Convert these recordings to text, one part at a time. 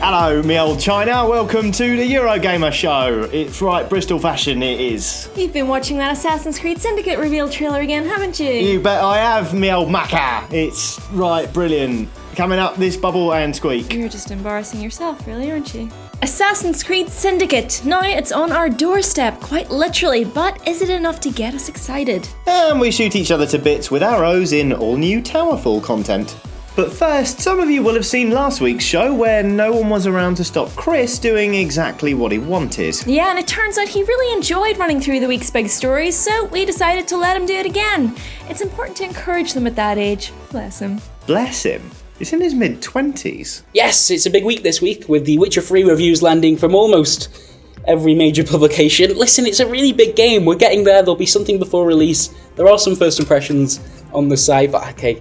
Hello, me old China. Welcome to the Eurogamer show. It's right, Bristol fashion it is. You've been watching that Assassin's Creed Syndicate reveal trailer again, haven't you? You bet I have, me old maca. It's right, brilliant. Coming up this bubble and squeak. You're just embarrassing yourself, really, aren't you? Assassin's Creed Syndicate. Now it's on our doorstep, quite literally, but is it enough to get us excited? And we shoot each other to bits with arrows in all new TowerFall content. But first, some of you will have seen last week's show where no one was around to stop Chris doing exactly what he wanted. Yeah, and it turns out he really enjoyed running through the week's big stories, so we decided to let him do it again. It's important to encourage them at that age. Bless him. Bless him? He's in his mid-20s. Yes, it's a big week this week, with the Witcher 3 reviews landing from almost every major publication. Listen, it's a really big game. We're getting there. There'll be something before release. There are some first impressions on the site, but okay,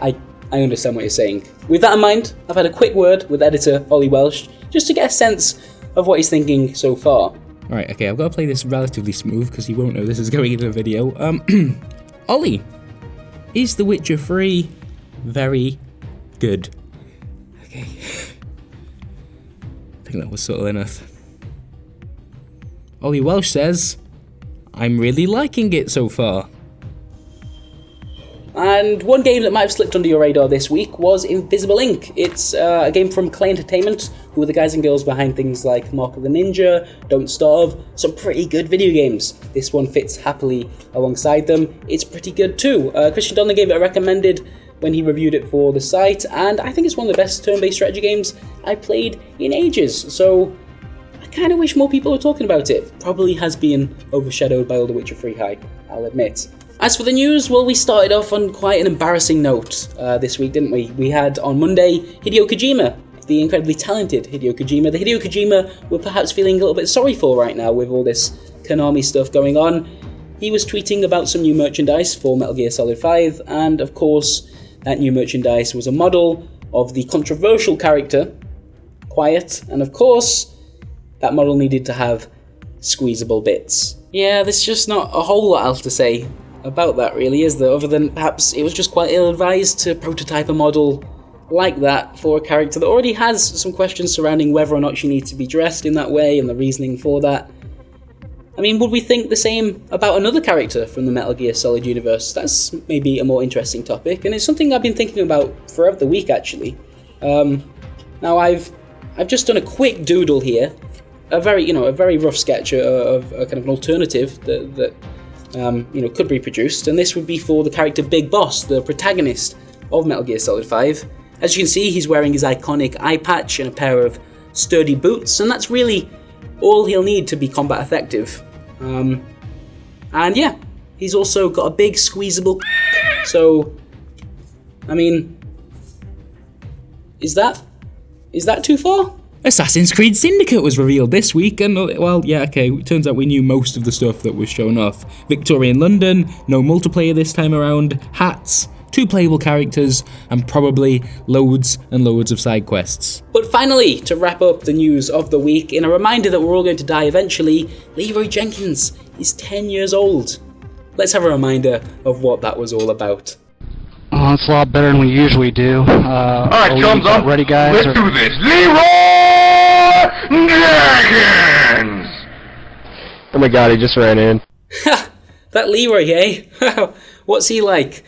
I understand what you're saying. With that in mind, I've had a quick word with editor Ollie Welsh, just to get a sense of what he's thinking so far. Alright, okay, I've got to play this relatively smooth, because he won't know this is going into the video. Ollie, is The Witcher 3 very good? Okay. I think that was subtle enough. Ollie Welsh says, I'm really liking it so far. And one game that might have slipped under your radar this week was Invisible Ink. It's a game from Clay Entertainment, who are the guys and girls behind things like Mark of the Ninja, Don't Starve, some pretty good video games. This one fits happily alongside them. It's pretty good too. Christian Donner gave it a recommended when he reviewed it for the site, and I think it's one of the best turn-based strategy games I've played in ages, so I kind of wish more people were talking about it. Probably has been overshadowed by all the Witcher 3 hype, I'll admit. As for the news, well, we started off on quite an embarrassing note this week, didn't we? We had on Monday Hideo Kojima, the incredibly talented Hideo Kojima. The Hideo Kojima we're perhaps feeling a little bit sorry for right now with all this Konami stuff going on. He was tweeting about some new merchandise for Metal Gear Solid 5, and of course, that new merchandise was a model of the controversial character, Quiet, and of course, that model needed to have squeezable bits. Yeah, there's just not a whole lot else to say about that, really, is there? Other than perhaps it was just quite ill-advised to prototype a model like that for a character that already has some questions surrounding whether or not she needs to be dressed in that way and the reasoning for that. I mean, would we think the same about another character from the Metal Gear Solid universe? That's maybe a more interesting topic, and it's something I've been thinking about throughout the week, actually. Now, I've just done a quick doodle here, a very rough sketch of a kind of an alternative that could be produced, and this would be for the character Big Boss, the protagonist of Metal Gear Solid 5. As you can see, he's wearing his iconic eye patch and a pair of sturdy boots, and that's really all he'll need to be combat effective. And yeah, he's also got a big squeezable so, I mean, is that too far? Assassin's Creed Syndicate was revealed this week, and well, yeah, okay, it turns out we knew most of the stuff that was shown off. Victorian London, no multiplayer this time around, hats, 2 playable characters, and probably loads and loads of side quests. But finally, to wrap up the news of the week, in a reminder that we're all going to die eventually, Leroy Jenkins is 10 years old. Let's have a reminder of what that was all about. Oh, it's a lot better than we usually do. Alright, thumbs up. Ready, guys? Let's do this. Leroy Jenkins! Oh my god, he just ran in. Ha! That Leroy, eh? What's he like?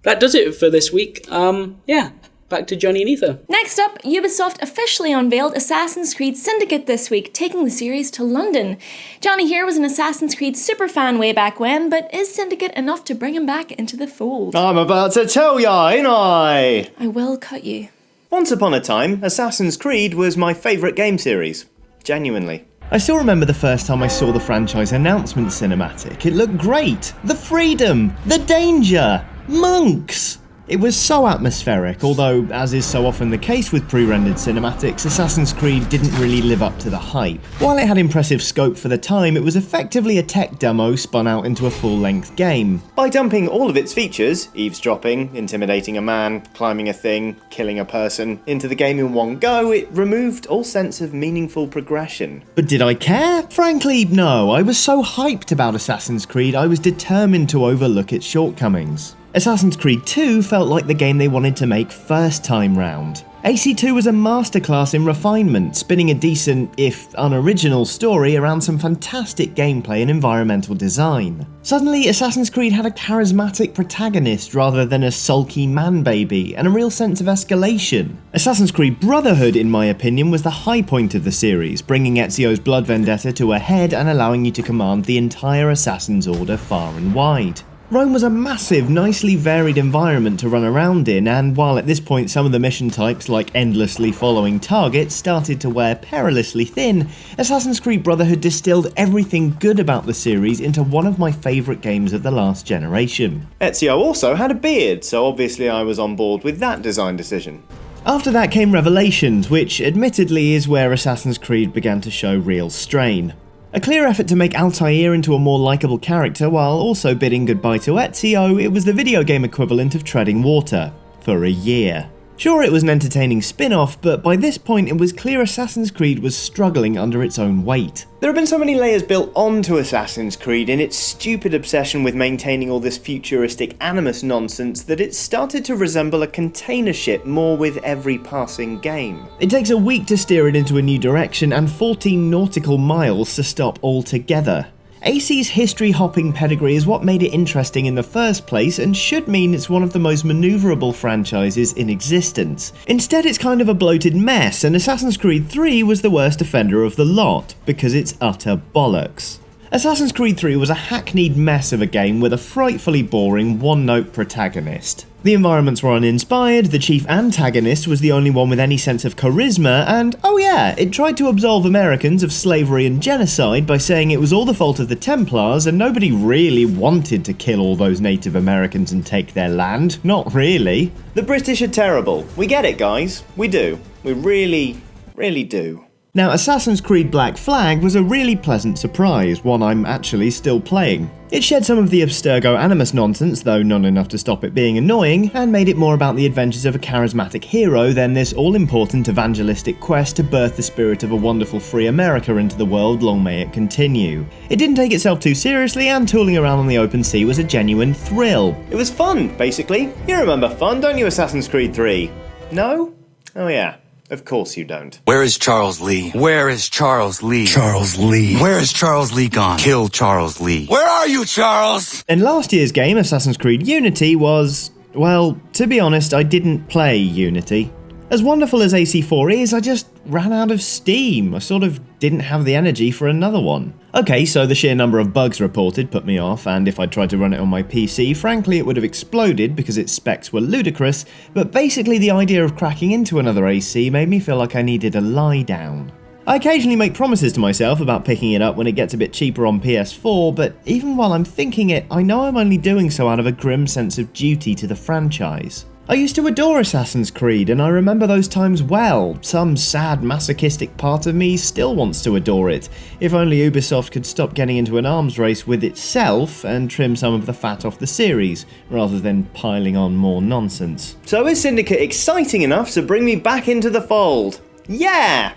That does it for this week. Yeah, back to Johnny and Ether. Next up, Ubisoft officially unveiled Assassin's Creed Syndicate this week, taking the series to London. Johnny here was an Assassin's Creed superfan way back when, but is Syndicate enough to bring him back into the fold? I'm about to tell ya, ain't I? I will cut you. Once upon a time, Assassin's Creed was my favourite game series. Genuinely. I still remember the first time I saw the franchise announcement cinematic. It looked great. The freedom, the danger, monks. It was so atmospheric, although, as is so often the case with pre-rendered cinematics, Assassin's Creed didn't really live up to the hype. While it had impressive scope for the time, it was effectively a tech demo spun out into a full-length game. By dumping all of its features, eavesdropping, intimidating a man, climbing a thing, killing a person, into the game in one go, it removed all sense of meaningful progression. But did I care? Frankly, no. I was so hyped about Assassin's Creed, I was determined to overlook its shortcomings. Assassin's Creed 2 felt like the game they wanted to make first time round. AC2 was a masterclass in refinement, spinning a decent, if unoriginal, story around some fantastic gameplay and environmental design. Suddenly, Assassin's Creed had a charismatic protagonist rather than a sulky man-baby, and a real sense of escalation. Assassin's Creed Brotherhood, in my opinion, was the high point of the series, bringing Ezio's blood vendetta to a head and allowing you to command the entire Assassin's Order far and wide. Rome was a massive, nicely varied environment to run around in, and while at this point some of the mission types, like endlessly following targets, started to wear perilously thin, Assassin's Creed Brotherhood distilled everything good about the series into one of my favourite games of the last generation. Ezio also had a beard, so obviously I was on board with that design decision. After that came Revelations, which admittedly is where Assassin's Creed began to show real strain. A clear effort to make Altair into a more likeable character while also bidding goodbye to Ezio, it was the video game equivalent of treading water. For a year. Sure, it was an entertaining spin-off, but by this point it was clear Assassin's Creed was struggling under its own weight. There have been so many layers built onto Assassin's Creed in its stupid obsession with maintaining all this futuristic animus nonsense that it started to resemble a container ship more with every passing game. It takes a week to steer it into a new direction and 14 nautical miles to stop altogether. AC's history-hopping pedigree is what made it interesting in the first place and should mean it's one of the most maneuverable franchises in existence. Instead, it's kind of a bloated mess, and Assassin's Creed 3 was the worst offender of the lot, because it's utter bollocks. Assassin's Creed 3 was a hackneyed mess of a game with a frightfully boring one-note protagonist. The environments were uninspired, the chief antagonist was the only one with any sense of charisma, and oh yeah, it tried to absolve Americans of slavery and genocide by saying it was all the fault of the Templars and nobody really wanted to kill all those Native Americans and take their land. Not really. The British are terrible. We get it, guys. We do. We really, really do. Now, Assassin's Creed Black Flag was a really pleasant surprise, one I'm actually still playing. It shed some of the Abstergo animus nonsense, though not enough to stop it being annoying, and made it more about the adventures of a charismatic hero than this all-important evangelistic quest to birth the spirit of a wonderful free America into the world, long may it continue. It didn't take itself too seriously, and tooling around on the open sea was a genuine thrill. It was fun, basically. You remember fun, don't you, Assassin's Creed 3? No? Oh yeah. Of course you don't. Where is Charles Lee? Where is Charles Lee? Charles Lee. Where is Charles Lee gone? Kill Charles Lee. Where are you, Charles? And last year's game, Assassin's Creed Unity, was... well, to be honest, I didn't play Unity. As wonderful as AC4 is, I just ran out of steam. I sort of didn't have the energy for another one. Okay, so the sheer number of bugs reported put me off, and if I tried to run it on my PC, frankly it would have exploded because its specs were ludicrous, but basically the idea of cracking into another AC made me feel like I needed a lie down. I occasionally make promises to myself about picking it up when it gets a bit cheaper on PS4, but even while I'm thinking it, I know I'm only doing so out of a grim sense of duty to the franchise. I used to adore Assassin's Creed, and I remember those times well. Some sad masochistic part of me still wants to adore it. If only Ubisoft could stop getting into an arms race with itself and trim some of the fat off the series, rather than piling on more nonsense. So is Syndicate exciting enough to bring me back into the fold? Yeah!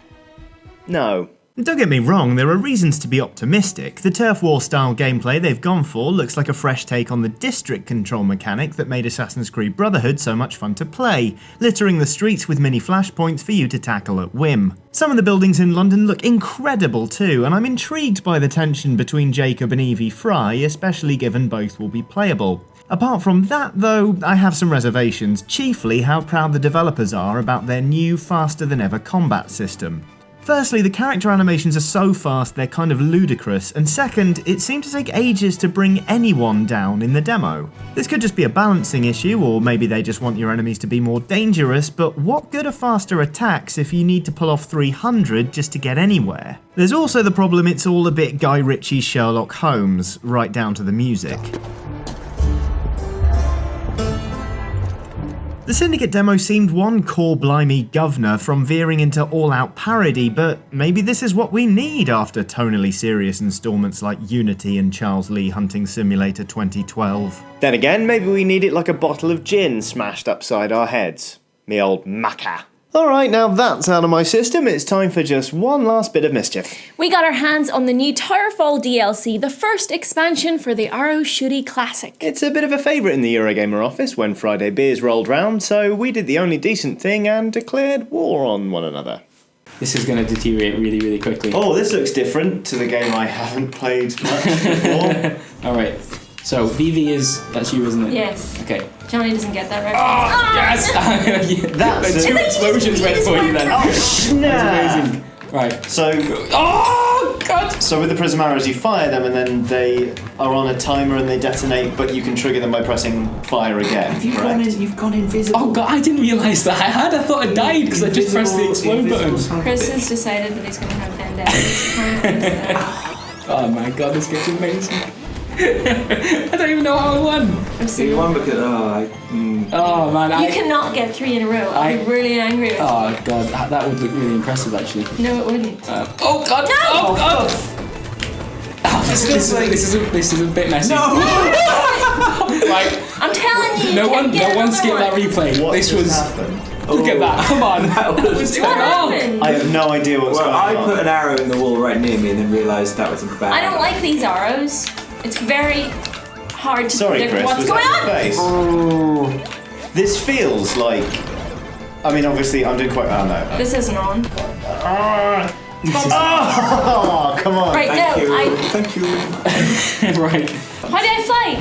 No. Don't get me wrong, there are reasons to be optimistic. The turf war style gameplay they've gone for looks like a fresh take on the district control mechanic that made Assassin's Creed Brotherhood so much fun to play, littering the streets with mini flashpoints for you to tackle at whim. Some of the buildings in London look incredible too, and I'm intrigued by the tension between Jacob and Evie Fry, especially given both will be playable. Apart from that though, I have some reservations, chiefly how proud the developers are about their new, faster than ever combat system. Firstly, the character animations are so fast they're kind of ludicrous, and second, it seemed to take ages to bring anyone down in the demo. This could just be a balancing issue, or maybe they just want your enemies to be more dangerous, but what good are faster attacks if you need to pull off 300 just to get anywhere? There's also the problem it's all a bit Guy Ritchie Sherlock Holmes, right down to the music. The Syndicate demo seemed one core blimey governor from veering into all-out parody, but maybe this is what we need after tonally serious installments like Unity and Charles Lee Hunting Simulator 2012. Then again, maybe we need it like a bottle of gin smashed upside our heads. Me old maca. Alright, now that's out of my system, it's time for just one last bit of mischief. We got our hands on the new TowerFall DLC, the first expansion for the Arrow Shooty Classic. It's a bit of a favourite in the Eurogamer office when Friday beers rolled round, so we did the only decent thing and declared war on one another. This is going to deteriorate really, really quickly. Oh, this looks different to the game I haven't played much before. Alright, so VV that's you, isn't it? Yes. Okay. Johnny doesn't get that reference. Yes! That's two explosions went for you then. Oh, snap! That's amazing. Right. So, oh, God! So with the prism arrows, you fire them and then they are on a timer and they detonate, but you can trigger them by pressing fire again. You've gone invisible. Oh, God, I didn't realise that. I thought I died because I just pressed the explode button. Chris has decided that he's going to have vendettas. Oh my God, this game's amazing. I don't even know how I won. You won because oh man, you cannot get 3 in a row. I'd be really angry with you. Oh God, that would look really impressive actually. No, it wouldn't. Oh God! No! Oh God! Oh, this is a bit messy. No! Right. I'm telling you. No one skipped that replay. What this just was. happened? Look at that! Come on! That was What happened? I have no idea what's going on. I put an arrow in the wall right near me and then realised that was a bad. I don't like these arrows. It's very hard to Sorry, predict Chris, what's was going that on. your face? Oh. This feels like. I mean, obviously, I'm doing quite. Oh no. This isn't on. Oh, come on. Right, Thank you. Right. How did I fly?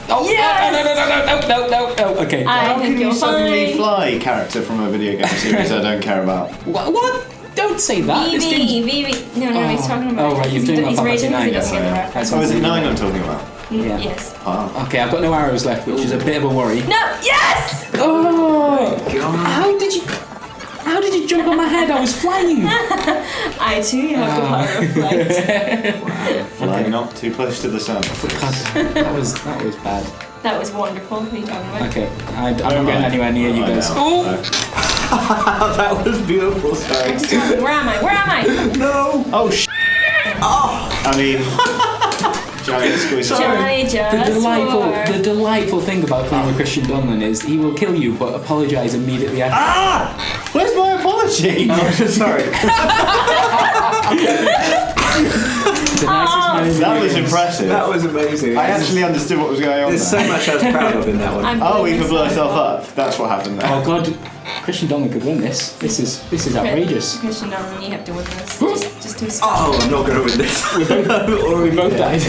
Oh Yes! No. Okay. How can you you're suddenly fine. fly character from a video game series I don't care about? What? Don't say that. This game's- VV. No, he's talking about. Oh, right, you're doing he's Final raging Fantasy because he doesn't get the IX, reference. Oh, is it 9 I'm talking about? Yeah. Yes. Wow. Okay, I've got no arrows left, which is a bit of a worry. No. Yes. Oh! God. How did you jump on my head? I was flying. I too have the power of flight. Flying not too close to the sun. God, that was bad. That was wonderful. What are you talking about? Okay, I'm not getting anywhere near you guys. Oh! That was beautiful. Sorry. I'm just talking. Where am I? Where am I? No. Oh, I mean, giant squeeze. Johnny just The delightful thing about playing with Christian Donlan is he will kill you but apologise immediately after. Ah! Where's my apology? Sorry. The nicest man in That video was games. impressive. That was amazing. I actually understood what was going on There's there. so much I was proud of in that one. Oh, he could blow himself up. That's what happened there. Oh God, Christian Donlan could win this. This is outrageous. Christian Donlan, you have to win this. just do Oh, I'm not going to win this. We both died.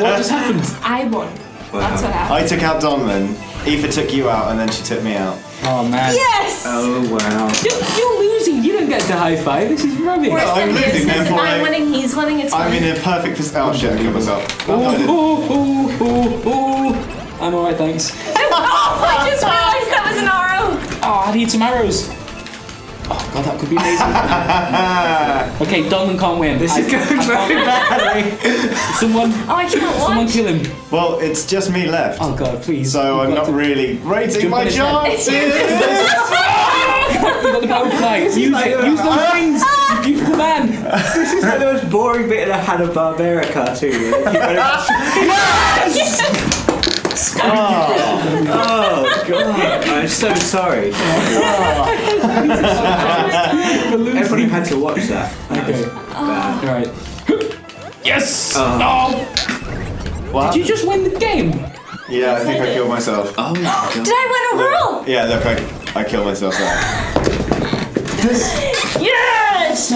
What just happened? I won. That's what happened. I took out Donlan, Aoife took you out, and then she took me out. Oh man. Yes! Oh, wow. You're losing. You don't get to high five. This is rubbish. Worse I'm than losing, this. therefore I'm I- winning, he's winning, it's I'm fine. in a perfect position. Oh shit, I killed myself. Oh. I'm alright, thanks. I just realised that was an arrow! Oh, I need some arrows. Oh God, that could be amazing. Okay, Donlan can't win. This is going very badly. Someone Oh, I can't watch. kill him. Well, it's just me left. Oh God, please. So I'm not really rating my chances. You've got the power fly. Use it. Use those wings. Use the man. This is like the most boring bit in a Hanna-Barbera cartoon. Oh God! I'm so sorry. Everybody had to watch that. Okay. Bad. Alright. Yes! Oh. No! What? Did you just win the game? Yeah, I think I killed myself. Oh my God. Did I win overall? Yeah, look, I killed myself there. Yes!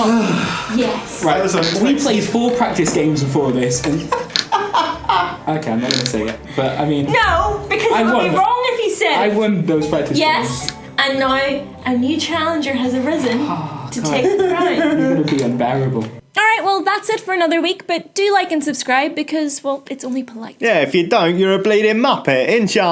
Yes. That was We unexpected. played 4 practice games before this. And okay, I'm not going to say it. But I mean, No, because I it would be won. wrong if he said I won those practice yes, games. and now a new challenger has arisen to take the crown. You're going to be unbearable. Alright, well, that's it for another week, but do like and subscribe because, well, it's only polite. Yeah, if you don't, you're a bleeding muppet, ain't ya?